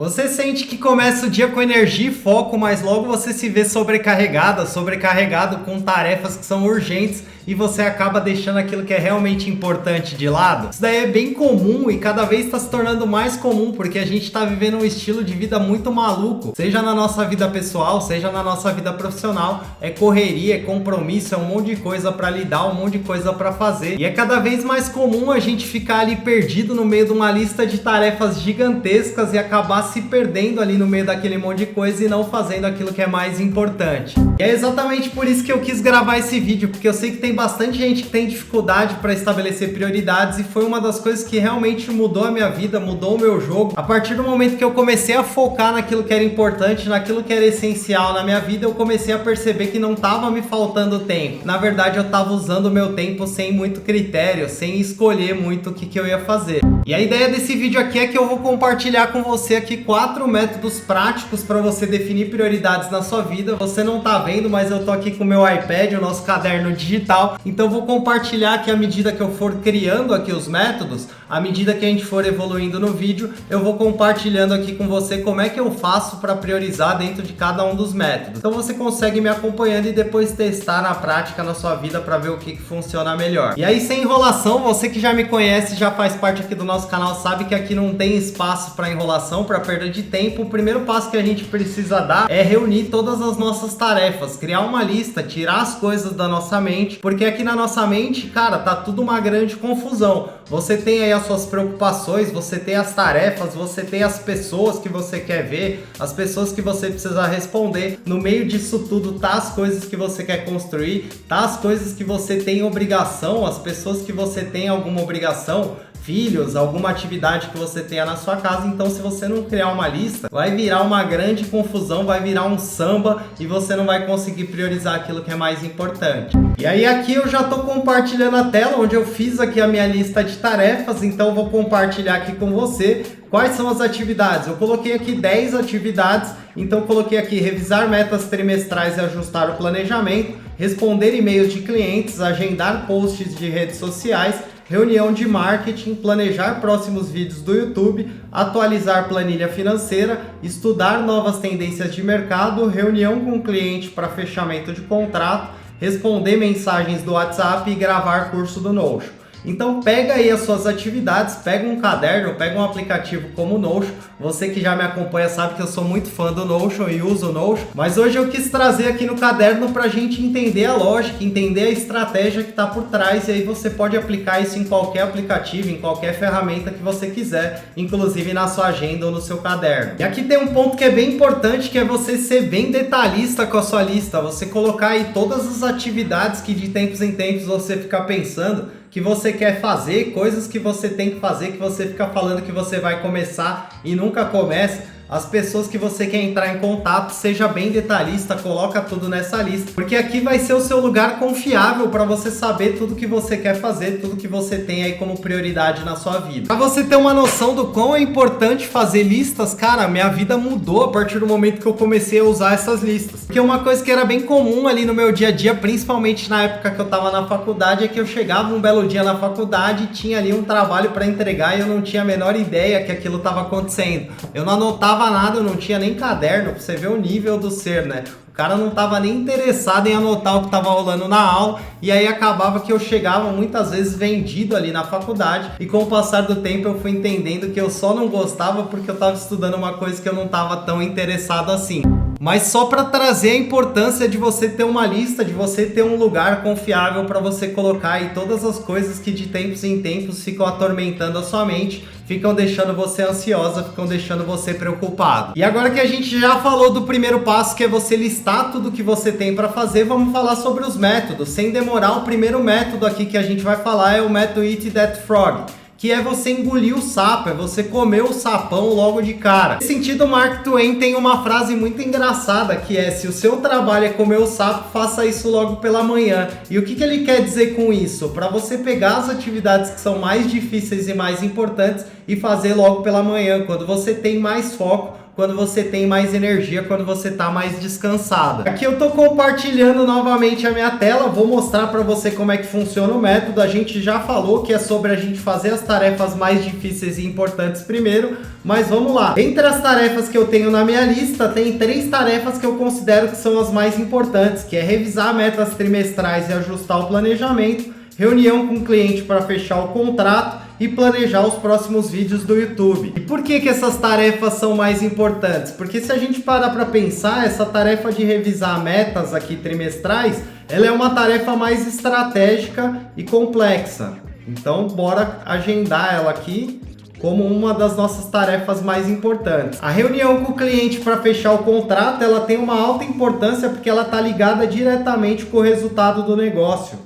Você sente que começa o dia com energia e foco, mas logo você se vê sobrecarregado com tarefas que são urgentes e você acaba deixando aquilo que é realmente importante de lado? Isso daí é bem comum e cada vez está se tornando mais comum porque a gente está vivendo um estilo de vida muito maluco, seja na nossa vida pessoal, seja na nossa vida profissional. É correria, é compromisso, é um monte de coisa para lidar, um monte de coisa para fazer, e é cada vez mais comum a gente ficar ali perdido no meio de uma lista de tarefas gigantescas e acabar se perdendo ali no meio daquele monte de coisa e não fazendo aquilo que é mais importante. E é exatamente por isso que eu quis gravar esse vídeo, porque eu sei que tem bastante gente que tem dificuldade para estabelecer prioridades e foi uma das coisas que realmente mudou a minha vida, mudou o meu jogo. A partir do momento que eu comecei a focar naquilo que era importante, naquilo que era essencial na minha vida, eu comecei a perceber que não estava me faltando tempo. Na verdade, eu estava usando o meu tempo sem muito critério, sem escolher muito o que eu ia fazer. E a ideia desse vídeo aqui é que eu vou compartilhar com você aqui 4 métodos práticos para você definir prioridades na sua vida. Você não tá vendo, mas eu tô aqui com o meu iPad, o nosso caderno digital. Então eu vou compartilhar aqui à medida que eu for criando aqui os métodos, à medida que a gente for evoluindo no vídeo, eu vou compartilhando aqui com você como é que eu faço para priorizar dentro de cada um dos métodos. Então você consegue me acompanhando e depois testar na prática na sua vida para ver o que funciona melhor. E aí, sem enrolação, você que já me conhece, já faz parte aqui do nosso canal, sabe que aqui não tem espaço para enrolação, para perda de tempo. O primeiro passo que a gente precisa dar é reunir todas as nossas tarefas, criar uma lista, tirar as coisas da nossa mente, porque aqui na nossa mente, cara, tá tudo uma grande confusão. Você tem aí as suas preocupações, você tem as tarefas, você tem as pessoas que você quer ver, as pessoas que você precisa responder. No meio disso tudo tá as coisas que você quer construir, tá as coisas que você tem obrigação, as pessoas que você tem alguma obrigação, filhos, alguma atividade que você tenha na sua casa. Então, se você não criar uma lista, vai virar uma grande confusão, vai virar um samba e você não vai conseguir priorizar aquilo que é mais importante. E aí aqui eu já estou compartilhando a tela onde eu fiz aqui a minha lista de tarefas, então eu vou compartilhar aqui com você quais são as atividades. Eu coloquei aqui 10 atividades, então eu coloquei aqui revisar metas trimestrais e ajustar o planejamento, responder e-mails de clientes, agendar posts de redes sociais, reunião de marketing, planejar próximos vídeos do YouTube, atualizar planilha financeira, estudar novas tendências de mercado, reunião com o cliente para fechamento de contrato, responder mensagens do WhatsApp e gravar curso do Notion. Então pega aí as suas atividades, pega um caderno, pega um aplicativo como o Notion. Você que já me acompanha sabe que eu sou muito fã do Notion e uso o Notion, mas hoje eu quis trazer aqui no caderno para a gente entender a lógica, entender a estratégia que está por trás, e aí você pode aplicar isso em qualquer aplicativo, em qualquer ferramenta que você quiser, inclusive na sua agenda ou no seu caderno. E aqui tem um ponto que é bem importante, que é você ser bem detalhista com a sua lista, você colocar aí todas as atividades que de tempos em tempos você ficar pensando que você quer fazer, coisas que você tem que fazer, que você fica falando que você vai começar e nunca começa. As pessoas que você quer entrar em contato, seja bem detalhista, coloca tudo nessa lista, porque aqui vai ser o seu lugar confiável para você saber tudo que você quer fazer, tudo que você tem aí como prioridade na sua vida. Para você ter uma noção do quão é importante fazer listas, cara, minha vida mudou a partir do momento que eu comecei a usar essas listas. Porque uma coisa que era bem comum ali no meu dia a dia, principalmente na época que eu tava na faculdade, é que eu chegava um belo dia na faculdade e tinha ali um trabalho para entregar e eu não tinha a menor ideia que aquilo estava acontecendo. Eu não anotava nada, eu não tinha nem caderno, pra você ver o nível do ser, né? O cara não tava nem interessado em anotar o que tava rolando na aula, e aí acabava que eu chegava muitas vezes vendido ali na faculdade, e com o passar do tempo eu fui entendendo que eu só não gostava porque eu tava estudando uma coisa que eu não tava tão interessado assim. Mas só para trazer a importância de você ter uma lista, de você ter um lugar confiável para você colocar aí todas as coisas que de tempos em tempos ficam atormentando a sua mente, ficam deixando você ansiosa, ficam deixando você preocupado. E agora que a gente já falou do primeiro passo, que é você listar tudo que você tem para fazer, vamos falar sobre os métodos. Sem demorar, o primeiro método aqui que a gente vai falar é o método Eat That Frog, que é você engolir o sapo, é você comer o sapão logo de cara. Nesse sentido, Mark Twain tem uma frase muito engraçada, que é: se o seu trabalho é comer o sapo, faça isso logo pela manhã. E o que ele quer dizer com isso? Para você pegar as atividades que são mais difíceis e mais importantes e fazer logo pela manhã, quando você tem mais foco, quando você tem mais energia, quando você está mais descansado. Aqui eu estou compartilhando novamente a minha tela, vou mostrar para você como é que funciona o método. A gente já falou que é sobre a gente fazer as tarefas mais difíceis e importantes primeiro, mas vamos lá. Entre as tarefas que eu tenho na minha lista, tem 3 tarefas que eu considero que são as mais importantes, que é revisar metas trimestrais e ajustar o planejamento, reunião com o cliente para fechar o contrato e planejar os próximos vídeos do YouTube. E por que essas tarefas são mais importantes? Porque se a gente parar para pensar, essa tarefa de revisar metas aqui trimestrais, ela é uma tarefa mais estratégica e complexa. Então, bora agendar ela aqui como uma das nossas tarefas mais importantes. A reunião com o cliente para fechar o contrato, ela tem uma alta importância porque ela está ligada diretamente com o resultado do negócio.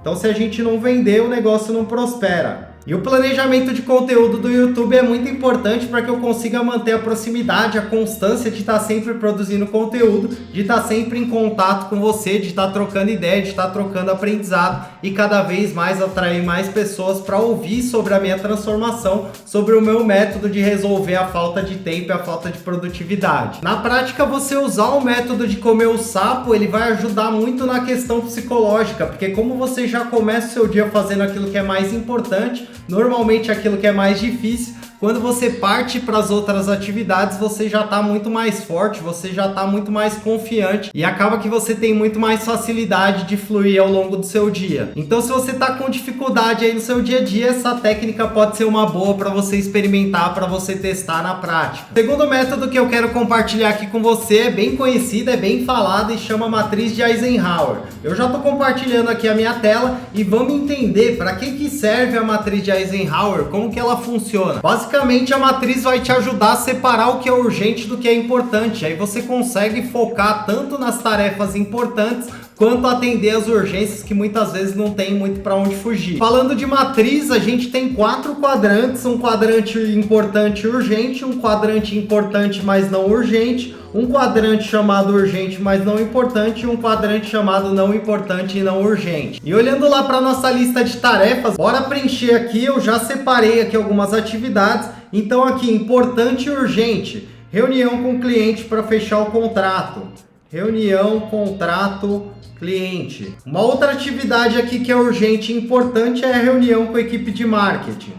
Então, se a gente não vender, o negócio não prospera. E o planejamento de conteúdo do YouTube é muito importante para que eu consiga manter a proximidade, a constância de estar sempre produzindo conteúdo, de estar sempre em contato com você, de estar trocando ideia, de estar trocando aprendizado e cada vez mais atrair mais pessoas para ouvir sobre a minha transformação, sobre o meu método de resolver a falta de tempo e a falta de produtividade. Na prática, você usar o método de comer o sapo, ele vai ajudar muito na questão psicológica, porque como você já começa o seu dia fazendo aquilo que é mais importante, normalmente aquilo que é mais difícil, quando você parte para as outras atividades, você já está muito mais forte, você já está muito mais confiante e acaba que você tem muito mais facilidade de fluir ao longo do seu dia. Então, se você está com dificuldade aí no seu dia a dia, essa técnica pode ser uma boa para você experimentar, para você testar na prática. O segundo método que eu quero compartilhar aqui com você é bem conhecido, é bem falado e chama matriz de Eisenhower. Eu já estou compartilhando aqui a minha tela e vamos entender para que serve a matriz de Eisenhower, como que ela funciona. Basicamente, a matriz vai te ajudar a separar o que é urgente do que é importante. Aí você consegue focar tanto nas tarefas importantes quanto atender as urgências que muitas vezes não tem muito para onde fugir. Falando de matriz, a gente tem 4 quadrantes, um quadrante importante e urgente, um quadrante importante mas não urgente, um quadrante chamado urgente mas não importante e um quadrante chamado não importante e não urgente. E olhando lá para nossa lista de tarefas, bora preencher aqui. Eu já separei aqui algumas atividades. Então aqui, importante e urgente, reunião com o cliente para fechar o contrato. Reunião, contrato, cliente. Uma outra atividade aqui que é urgente e importante é a reunião com a equipe de marketing.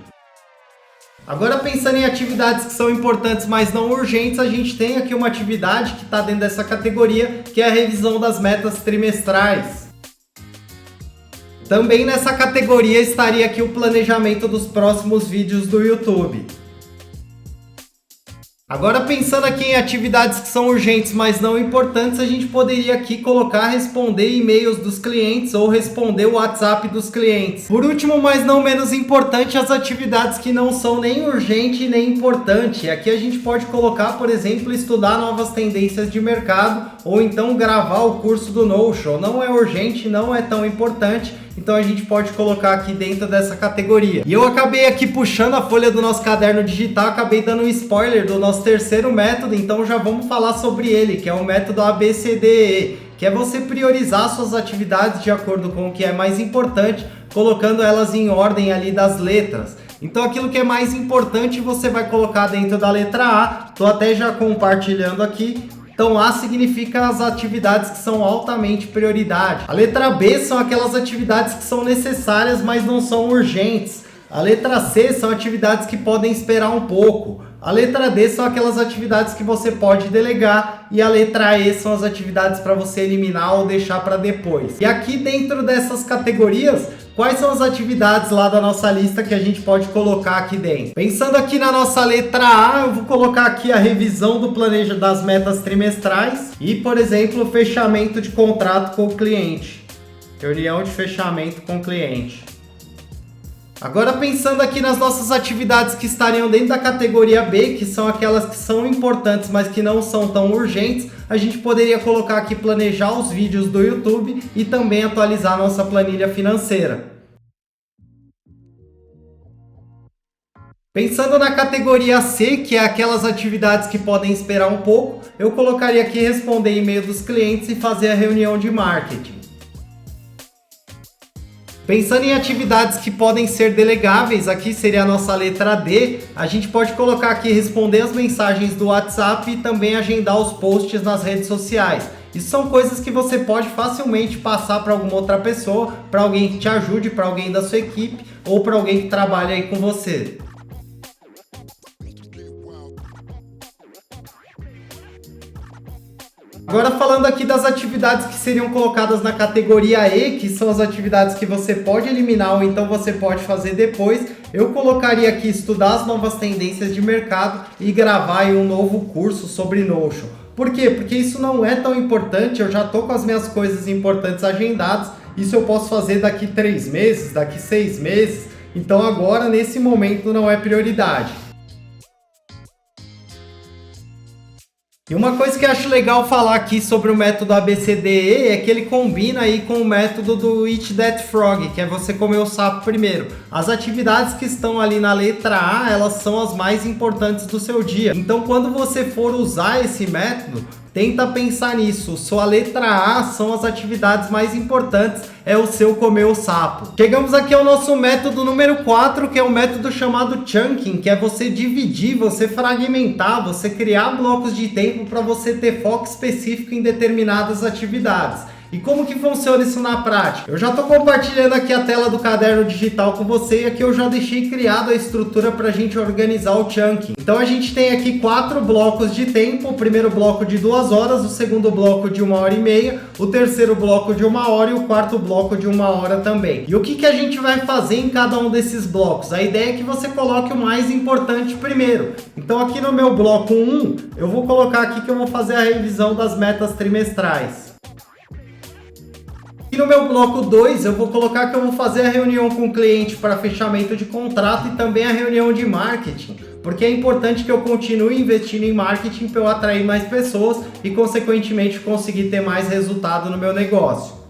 Agora, pensando em atividades que são importantes, mas não urgentes, a gente tem aqui uma atividade que está dentro dessa categoria, que é a revisão das metas trimestrais. Também nessa categoria estaria aqui o planejamento dos próximos vídeos do YouTube. Agora, pensando aqui em atividades que são urgentes, mas não importantes, a gente poderia aqui colocar responder e-mails dos clientes ou responder o WhatsApp dos clientes. Por último, mas não menos importante, as atividades que não são nem urgente nem importante. Aqui a gente pode colocar, por exemplo, estudar novas tendências de mercado ou então gravar o curso do Notion. Não é urgente, não é tão importante, então a gente pode colocar aqui dentro dessa categoria. E eu acabei aqui puxando a folha do nosso caderno digital, acabei dando um spoiler do nosso terceiro método, então já vamos falar sobre ele, que é o método ABCDE, que é você priorizar suas atividades de acordo com o que é mais importante, colocando elas em ordem ali das letras. Então aquilo que é mais importante você vai colocar dentro da letra A. Tô até já compartilhando aqui. Então A significa as atividades que são altamente prioridade. A letra B são aquelas atividades que são necessárias, mas não são urgentes. A letra C são atividades que podem esperar um pouco. A letra D são aquelas atividades que você pode delegar. E a letra E são as atividades para você eliminar ou deixar para depois. E aqui dentro dessas categorias, quais são as atividades lá da nossa lista que a gente pode colocar aqui dentro? Pensando aqui na nossa letra A, eu vou colocar aqui a revisão do planejamento das metas trimestrais e, por exemplo, o fechamento de contrato com o cliente. Reunião de fechamento com o cliente. Agora, pensando aqui nas nossas atividades que estariam dentro da categoria B, que são aquelas que são importantes, mas que não são tão urgentes, a gente poderia colocar aqui planejar os vídeos do YouTube e também atualizar nossa planilha financeira. Pensando na categoria C, que é aquelas atividades que podem esperar um pouco, eu colocaria aqui responder e-mail dos clientes e fazer a reunião de marketing. Pensando em atividades que podem ser delegáveis, aqui seria a nossa letra D, a gente pode colocar aqui responder as mensagens do WhatsApp e também agendar os posts nas redes sociais. Isso são coisas que você pode facilmente passar para alguma outra pessoa, para alguém que te ajude, para alguém da sua equipe ou para alguém que trabalha aí com você. Agora falando aqui das atividades que seriam colocadas na categoria E, que são as atividades que você pode eliminar ou então você pode fazer depois, eu colocaria aqui estudar as novas tendências de mercado e gravar aí um novo curso sobre Notion. Por quê? Porque isso não é tão importante, eu já estou com as minhas coisas importantes agendadas, isso eu posso fazer daqui 3 meses, daqui 6 meses, então agora nesse momento não é prioridade. E uma coisa que eu acho legal falar aqui sobre o método ABCDE é que ele combina aí com o método do Eat That Frog, que é você comer o sapo primeiro. As atividades que estão ali na letra A, elas são as mais importantes do seu dia. Então, quando você for usar esse método, tenta pensar nisso. Sua letra A são as atividades mais importantes, é o seu comer o sapo. Chegamos aqui ao nosso método número 4, que é o método chamado Chunking, que é você dividir, você fragmentar, você criar blocos de tempo para você ter foco específico em determinadas atividades. E como que funciona isso na prática? Eu já estou compartilhando aqui a tela do caderno digital com você e aqui eu já deixei criado a estrutura para a gente organizar o chunking. Então a gente tem aqui 4 blocos de tempo, o primeiro bloco de 2 horas, o segundo bloco de 1h30, o terceiro bloco de 1 hora e o quarto bloco de 1 hora também. E o que a gente vai fazer em cada um desses blocos? A ideia é que você coloque o mais importante primeiro. Então aqui no meu bloco 1, eu vou colocar aqui que eu vou fazer a revisão das metas trimestrais. E no meu bloco 2, eu vou colocar que eu vou fazer a reunião com o cliente para fechamento de contrato e também a reunião de marketing, porque é importante que eu continue investindo em marketing para eu atrair mais pessoas e, consequentemente, conseguir ter mais resultado no meu negócio.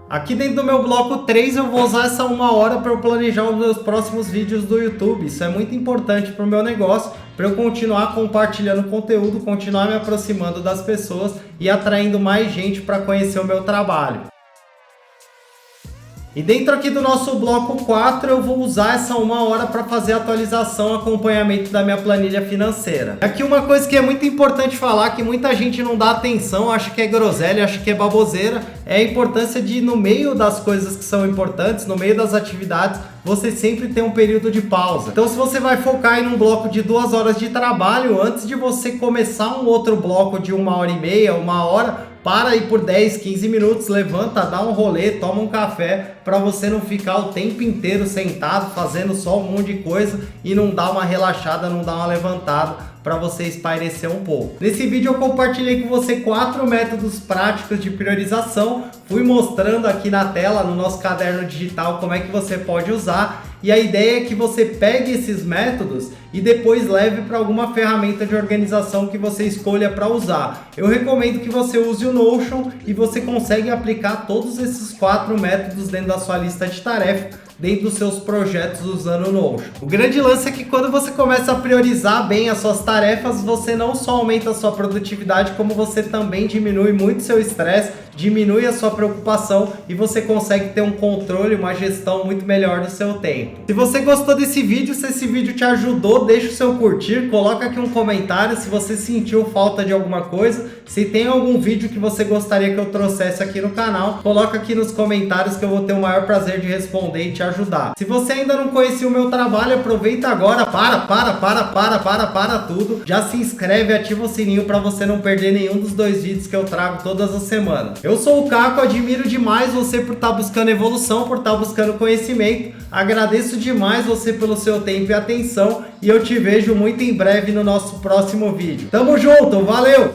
Aqui dentro do meu bloco 3 eu vou usar essa 1 hora para eu planejar os meus próximos vídeos do YouTube. Isso é muito importante para o meu negócio, para eu continuar compartilhando conteúdo, continuar me aproximando das pessoas e atraindo mais gente para conhecer o meu trabalho. E dentro aqui do nosso bloco 4 eu vou usar essa 1 hora para fazer a atualização, acompanhamento da minha planilha financeira. Aqui uma coisa que é muito importante falar, que muita gente não dá atenção, acha que é groselha, acha que é baboseira, é a importância de, no meio das coisas que são importantes, no meio das atividades, você sempre tem um período de pausa. Então se você vai focar em um bloco de 2 horas de trabalho, antes de você começar um outro bloco de 1h30, 1 hora, para aí por 10, 15 minutos, levanta, dá um rolê, toma um café, para você não ficar o tempo inteiro sentado fazendo só um monte de coisa e não dar uma relaxada, não dar uma levantada, para você espairecer um pouco. Nesse vídeo eu compartilhei com você 4 métodos práticos de priorização, fui mostrando aqui na tela, no nosso caderno digital, como é que você pode usar, e a ideia é que você pegue esses métodos e depois leve para alguma ferramenta de organização que você escolha para usar. Eu recomendo que você use o Notion e você consegue aplicar todos esses 4 métodos dentro da sua lista de tarefas, dentro dos seus projetos usando o Notion. O grande lance é que quando você começa a priorizar bem as suas tarefas, você não só aumenta a sua produtividade, como você também diminui muito seu estresse, diminui a sua preocupação e você consegue ter um controle, uma gestão muito melhor do seu tempo. Se você gostou desse vídeo, se esse vídeo te ajudou, deixa o seu curtir, coloca aqui um comentário se você sentiu falta de alguma coisa, se tem algum vídeo que você gostaria que eu trouxesse aqui no canal, coloca aqui nos comentários que eu vou ter o maior prazer de responder e te ajudar. Se você ainda não conhecia o meu trabalho, aproveita agora, para tudo, já se inscreve, ativa o sininho para você não perder nenhum dos 2 vídeos que eu trago todas as semanas. Eu sou o Caco, admiro demais você por estar buscando evolução, por estar buscando conhecimento, agradeço demais você pelo seu tempo e atenção e eu te vejo muito em breve no nosso próximo vídeo. Tamo junto, valeu!